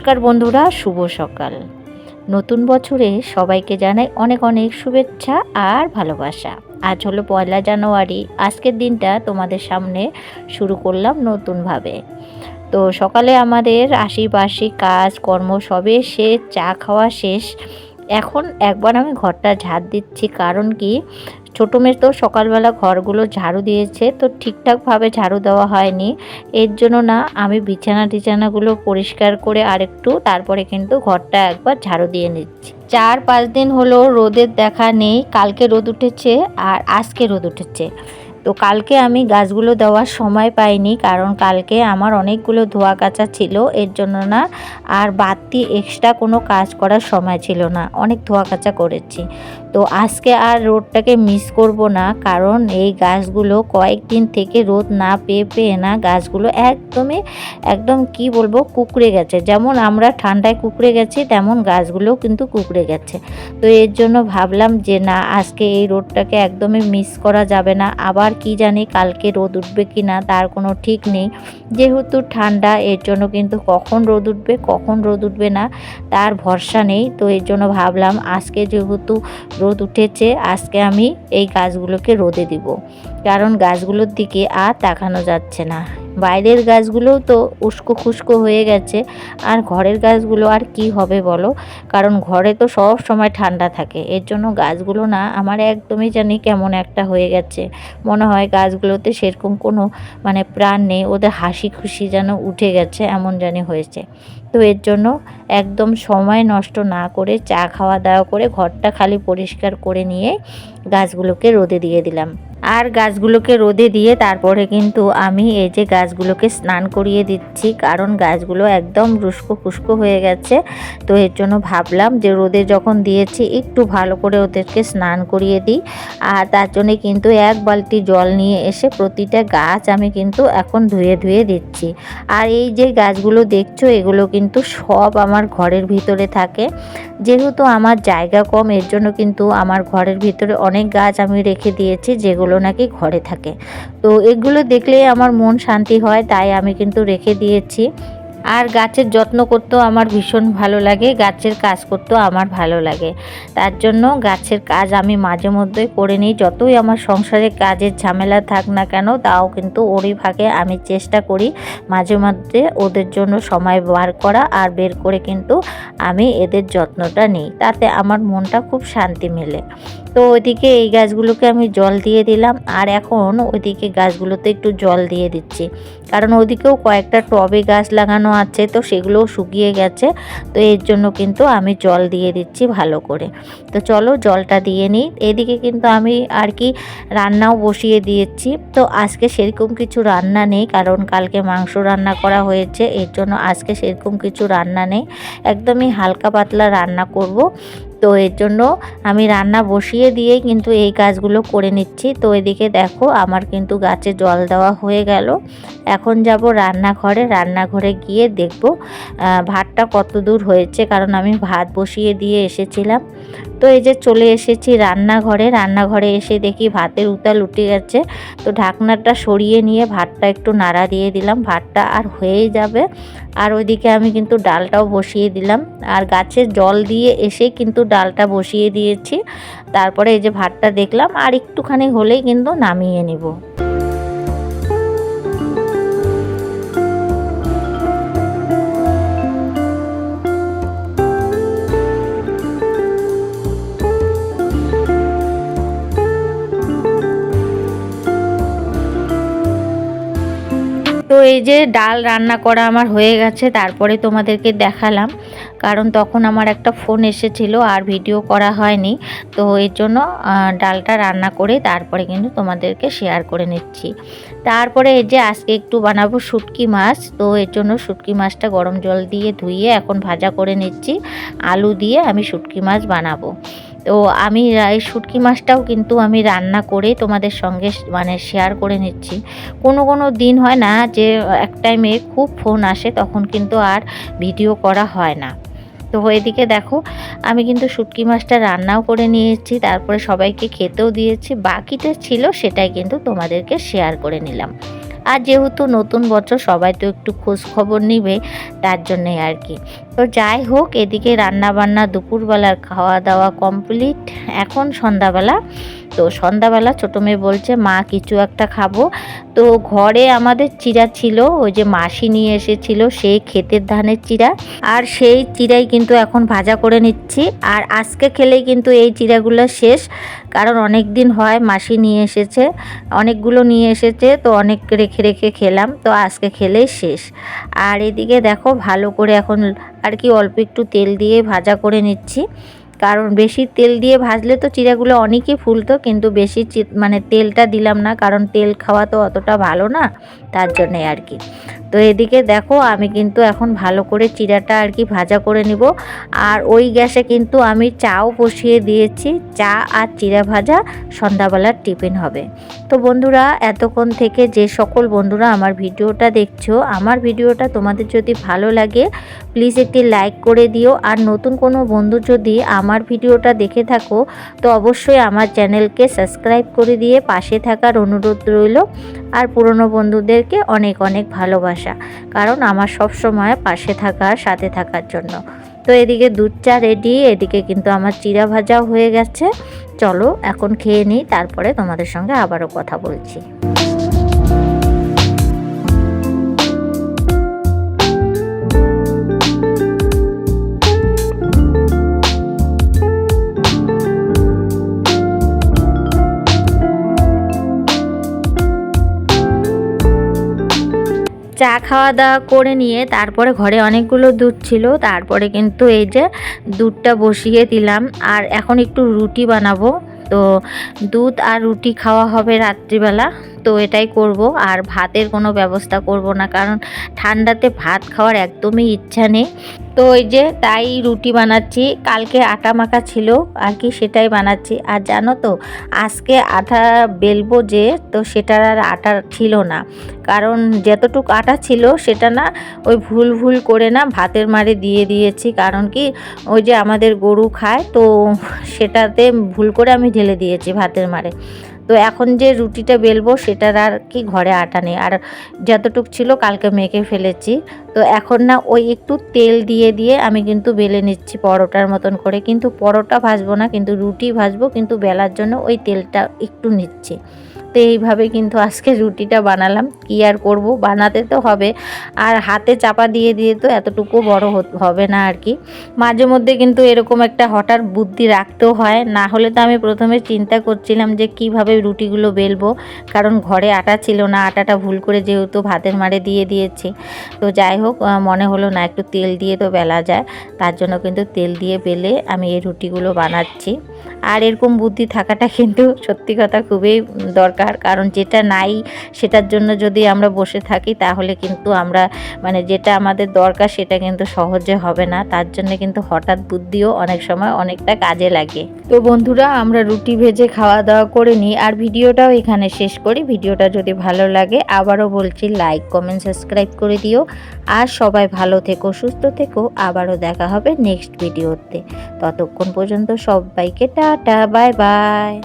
নমস্কার বন্ধুরা, শুভ সকাল। নতুন বছরে সবাইকে জানাই অনেক অনেক শুভেচ্ছা আর ভালোবাসা। আজ হলো 1 জানুয়ারি। আজকের দিনটা তোমাদের সামনে শুরু করলাম নতুনভাবে। তো সকালে আমাদের আশিপাশি কাজ কর্ম সবে শেষ, চা খাওয়া শেষ। এখন একবার আমি ঘরটা ঝাড় দিচ্ছি, কারণ কি ছোটো মেয়ে তো সকালবেলা ঘরগুলো ঝাড়ু দিয়েছে, তো ঠিকঠাকভাবে ঝাড়ু দেওয়া হয়নি। এর জন্য না আমি বিছানাগুলো পরিষ্কার করে আরেকটু তারপরে কিন্তু ঘরটা একবার ঝাড়ু দিয়ে নিচ্ছি। 4-5 দিন হলো রোদের দেখা নেই। কালকে রোদ উঠেছে আর আজকে রোদ উঠেছে। তো কালকে আমি গাছগুলো দেওয়ার সময় পাইনি, কারণ কালকে আমার অনেকগুলো ধোয়া কাচা ছিল, এর জন্য না আর বাড়তি এক্সট্রা কোনো কাজ করার সময় ছিল না, অনেক ধোয়া কাচা করেছি। তো আজকে আর রোদটাকে মিস করব না, কারণ এই গাছগুলো কয়েকদিন থেকে রোদ না পেয়ে না গাছগুলো একদম কি বলবো কুঁকড়ে গেছে। যেমন আমরা ঠান্ডায় কুঁকড়ে গেছি, তেমন গাছগুলোও কিন্তু কুঁকড়ে গেছে। তো এর জন্য ভাবলাম যে না, আজকে এই রোদটাকে একদমই মিস করা যাবে না। আবার কি জানি কালকে রোদ উঠবে কি না তার কোনো ঠিক নেই। যেহেতু ঠান্ডা, এর জন্য কিন্তু কখন রোদ উঠবে কখন রোদ উঠবে না তার ভরসা নেই। তো এর জন্য ভাবলাম আজকে যেহেতু রোদ উঠেছে, আজকে আমি এই গাছগুলোকে রোদে দিব, কারণ গাছগুলোর দিকে আর তাকানো যাচ্ছে না। বাইরের গাছগুলোও তো উস্কো খুস্কো হয়ে গেছে, আর ঘরের গাছগুলো আর কি হবে বলো, কারণ ঘরে তো সব সময় ঠান্ডা থাকে। এর জন্য গাছগুলো না আমার একদমই জানি কেমন একটা হয়ে গেছে। মনে হয় গাছগুলোতে সেরকম কোনো প্রাণ নেই, ওদের হাসি খুশি যেন উঠে গেছে এমন জানি হয়েছে। তো এর জন্য একদম সময় নষ্ট না করে চা খাওয়া দাওয়া করে ঘরটা খালি পরিষ্কার করে নিয়ে গাছগুলোকে রোদে দিয়ে দিলাম। আর গাছগুলোকে রোদে দিয়ে তারপরে কিন্তু আমি এই যে গাছগুলোকে স্নান করিয়ে দিচ্ছি, কারণ গাছগুলো একদম রুস্কো ফুস্কো হয়ে গেছে। তো এর জন্য ভাবলাম যে রোদে যখন দিয়েছি একটু ভালো করে ওদেরকে স্নান করিয়ে দিই। আর তার জন্যে কিন্তু 1 বালতি জল নিয়ে এসে প্রতিটা গাছ আমি কিন্তু এখন ধুয়ে দিচ্ছি। আর এই যে গাছগুলো দেখছো, এগুলো কিন্তু সব আমার ঘরের ভিতরে থাকে। যেহেতু আমার জায়গা কম, এর জন্য কিন্তু আমার ঘরের ভিতরে অনেক গাছ আমি রেখে দিয়েছি যেগুলো নাকি ঘরে থাকে। তো এগুলো দেখলেই আমার মন শান্তি হয়, তাই আমি কিন্তু রেখে দিয়েছি। আর গাছের যত্ন করতেও আমার ভীষণ ভালো লাগে, গাছের কাজ করতেও আমার ভালো লাগে। তার জন্য গাছের কাজ আমি মাঝে মধ্যে করে নিই। যতই আমার সংসারে কাজের ঝামেলা থাক না কেন, তাও কিন্তু ওরই ভাগে আমি চেষ্টা করি মাঝে মধ্যে ওদের জন্য সময় বার করা, আর বের করে কিন্তু আমি এদের যত্নটা নিই। তাতে আমার মনটা খুব শান্তি মেলে। তো ওইদিকে এই গাছগুলোকে আমি জল দিয়ে দিলাম, আর এখন ওইদিকে গাছগুলোতে একটু জল দিয়ে দিচ্ছি, কারণ ওদিকেও কয়েকটা টবে গাছ লাগানো আছে, তো সেগুলোও শুকিয়ে গেছে। তো এর জন্য কিন্তু আমি জল দিয়ে দিচ্ছি ভালো করে। তো চলো জলটা দিয়ে নিই। এদিকে কিন্তু আমি আর কি রান্নাও বসিয়ে দিয়েছি। তো আজকে সেরকম কিছু রান্না নেই, কারণ কালকে মাংস রান্না করা হয়েছে, এর জন্য আজকে সেরকম কিছু রান্না নেই, একদমই হালকা পাতলা রান্না করব। তো এর জন্য আমি রান্না বসিয়ে দিয়েই কিন্তু এই কাজগুলো করে নিচ্ছি। তো এদিকে দেখো আমার কিন্তু গাছে জল দেওয়া হয়ে গেল। এখন যাব রান্নাঘরে গিয়ে দেখব ভাতটা কত দূর হয়েছে, কারণ আমি ভাত বসিয়ে দিয়ে এসেছিলাম। তো এই যে চলে এসেছি রান্নাঘরে এসে দেখি ভাতের উতাল উঠে গেছে। তো ঢাকনাটা সরিয়ে নিয়ে ভাতটা একটু নাড়া দিয়ে দিলাম, ভাতটা আর হয়েই যাবে। আর ওইদিকে আমি কিন্তু ডালটাও বসিয়ে দিলাম, আর গাছে জল দিয়ে এসে কিন্তু ডালটা বসিয়ে দিয়েছি। তারপরে এই যে ভাতটা দেখলাম আর একটুখানি হলেই কিন্তু নামিয়ে নিব। তো এই যে ডাল রান্না করা আমার হয়ে গেছে, তারপরে তোমাদেরকে দেখালাম, কারণ তখন আমার একটা ফোন এসেছিল আর ভিডিও করা হয়নি। তো এর জন্য ডালটা রান্না করে তারপরে কিন্তু তোমাদেরকে শেয়ার করে নিচ্ছি। তারপরে এই যে আজকে একটু বানাবো শুটকি মাছ। তো এর জন্য শুটকি মাছটা গরম জল দিয়ে ধুয়ে এখন ভাজা করে নিচ্ছি। আলু দিয়ে আমি শুটকি মাছ বানাবো। তো আমি এই শুটকি মাছটাও কিন্তু আমি রান্না করে তোমাদের সঙ্গে শেয়ার করে নিচ্ছি। কোনো দিন হয় না যে এক টাইমে খুব ফোন আসে, তখন কিন্তু আর ভিডিও করা হয় না। তো এদিকে দেখো আমি কিন্তু শুটকি মাছটা রান্নাও করে নিয়েছি, তারপরে সবাইকে খেতেও দিয়েছি। বাকিটা ছিল সেটাই কিন্তু তোমাদেরকে শেয়ার করে নিলাম। আর যেহেতু নতুন বছর সবাই তো একটু খোঁজ খবর নিবে, তার জন্যই আর কি। তো যাই হোক, এদিকে রান্না বান্না দুপুরবেলার খাওয়া দাওয়া কমপ্লিট। এখন সন্ধ্যাবেলা। তো সন্ধ্যাবেলা ছোটো মেয়ে বলছে মা কিছু একটা খাবো। তো ঘরে আমাদের চিড়া ছিল, ওই যে মাসি নিয়ে এসেছিল সেই ক্ষেতের ধানের চিড়া, আর সেই চিড়াই কিন্তু এখন ভাজা করে নিচ্ছি। আর আজকে খেলেই কিন্তু এই চিড়াগুলো শেষ, কারণ অনেক দিন হয় মাসি নিয়ে এসেছে, অনেকগুলো নিয়ে এসেছে, তো অনেক রেখে রেখে খেলাম, তো আজকে খেলেই শেষ। আর এদিকে দেখো ভালো করে এখন আর কি অল্প একটু তেল দিয়ে ভাজা করে নিচ্ছি, কারণ বেশি তেল দিয়ে ভাজলে তো চিড়াগুলো অনেকই ফুলতো, কিন্তু বেশি মানে তেলটা দিলাম না, কারণ তেল খাওয়া তো অতটা ভালো না, তার জন্যে আর কি। তো এদিকে দেখো আমি কিন্তু এখন ভালো করে চিড়াটা আর কি ভাজা করে নিব। আর ওই গ্যাসে কিন্তু আমি চাও বসিয়ে দিয়েছি, চা আর চিড়া ভাজা সন্ধ্যাবেলার টিফিন হবে। তো বন্ধুরা, এতক্ষণ থেকে যে সকল বন্ধুরা আমার ভিডিওটা দেখছো, আমার ভিডিওটা তোমাদের যদি ভালো লাগে প্লিজ একটি লাইক করে দিও। আর নতুন কোনো বন্ধু যদি আমার ভিডিওটা দেখে থাকো তো অবশ্যই আমার চ্যানেলকে সাবস্ক্রাইব করে দিয়ে পাশে থাকার অনুরোধ রইল। আর পুরনো বন্ধুদেরকে অনেক অনেক ভালোবাসা, কারণ আমার সব সময় পাশে থাকার সাথে থাকার জন্য। তো এদিকে দুধ চা রেডি, এদিকে কিন্তু আমার চিড়া ভাজাও হয়ে গেছে। চলো এখন খেয়ে নিই, তারপরে তোমাদের সঙ্গে আবারও কথা বলছি। চা খাওয়া দাওয়া করে নিয়ে তারপরে ঘরে অনেকগুলো দুধ ছিল, তারপরে কিন্তু এই যে দুধটা বসিয়ে দিলাম। আর এখন একটু রুটি বানাবো, তো দুধ আর রুটি খাওয়া হবে রাত্রিবেলা, তো এটাই করব। আর ভাতের কোনো ব্যবস্থা করব না, কারণ ঠান্ডাতে ভাত খাওয়ার একদমই ইচ্ছা নেই। তো ওই যে তাই রুটি বানাচ্ছি, কালকে আটা মাখা ছিল আর কি, সেটাই বানাচ্ছি। আর জানো তো আজকে আটা বেলবো যে, তো সেটার আর আটা ছিল না, কারণ যতটুকু আটা ছিল সেটা না ওই ভুল ভুল করে না ভাতের মারে দিয়ে দিয়েছি, কারণ কি ওই যে আমাদের গরু খায়, তো সেটাতে ভুল করে আমি ঢেলে দিয়েছি ভাতের মারে। তো এখন যে রুটিটা বেলবো সেটার আর কি ঘরে আটা নেই, আর যতটুক ছিল কালকে মেখে ফেলেছি। তো এখন না ওই একটু তেল দিয়ে দিয়ে আমি কিন্তু বেলে নিচ্ছি পরোটার মতন করে, কিন্তু পরোটা ভাজবো না, কিন্তু রুটি ভাজবো, কিন্তু বেলার জন্য ওই তেলটা একটু নিচ্ছি। তো এইভাবে কিন্তু আজকে রুটিটা বানালাম, কি আর করব, বানাতে তো হবে। আর হাতে চাপা দিয়ে দিয়ে তো এতটুকু বড় হবে না আর কি। মাঝে মধ্যে কিন্তু এরকম একটা হঠাৎ বুদ্ধি রাখতেও হয়, না হলে তো আমি প্রথমে চিন্তা করছিলাম যে কিভাবে রুটিগুলো বেলবো, কারণ ঘরে আটা ছিল না, আটাটা ভুল করে যেহেতু ভাতের মারে দিয়ে দিয়েছি। তো যাই হোক, মনে হলো না একটু তেল দিয়ে তো বেলা যায়, তার জন্য কিন্তু তেল দিয়ে বেলে আমি এই রুটিগুলো বানাচ্ছি। আর এরকম বুদ্ধি থাকাটা কিন্তু সত্যি কথা খুবই দরকার, কারণ যেটা নাই সেটার জন্য যদি আমরা বসে থাকি তাহলে কিন্তু আমরা মানে যেটা আমাদের দরকার সেটা কিন্তু সহজে হবে না, তার জন্য কিন্তু হঠাৎ বুদ্ধিও অনেক সময় অনেকটা কাজে লাগে। তো বন্ধুরা, আমরা রুটি ভেজে খাওয়া দাওয়া করে নিই, আর ভিডিওটাও এখানে শেষ করি। ভিডিওটা যদি ভালো লাগে আবারও বলছি লাইক কমেন্ট সাবস্ক্রাইব করে দিও। আর সবাই ভালো থেকো, সুস্থ থেকো, আবারও দেখা হবে নেক্সট ভিডিওতে। ততক্ষণ পর্যন্ত সবাইকে টাটা, বাই বাই।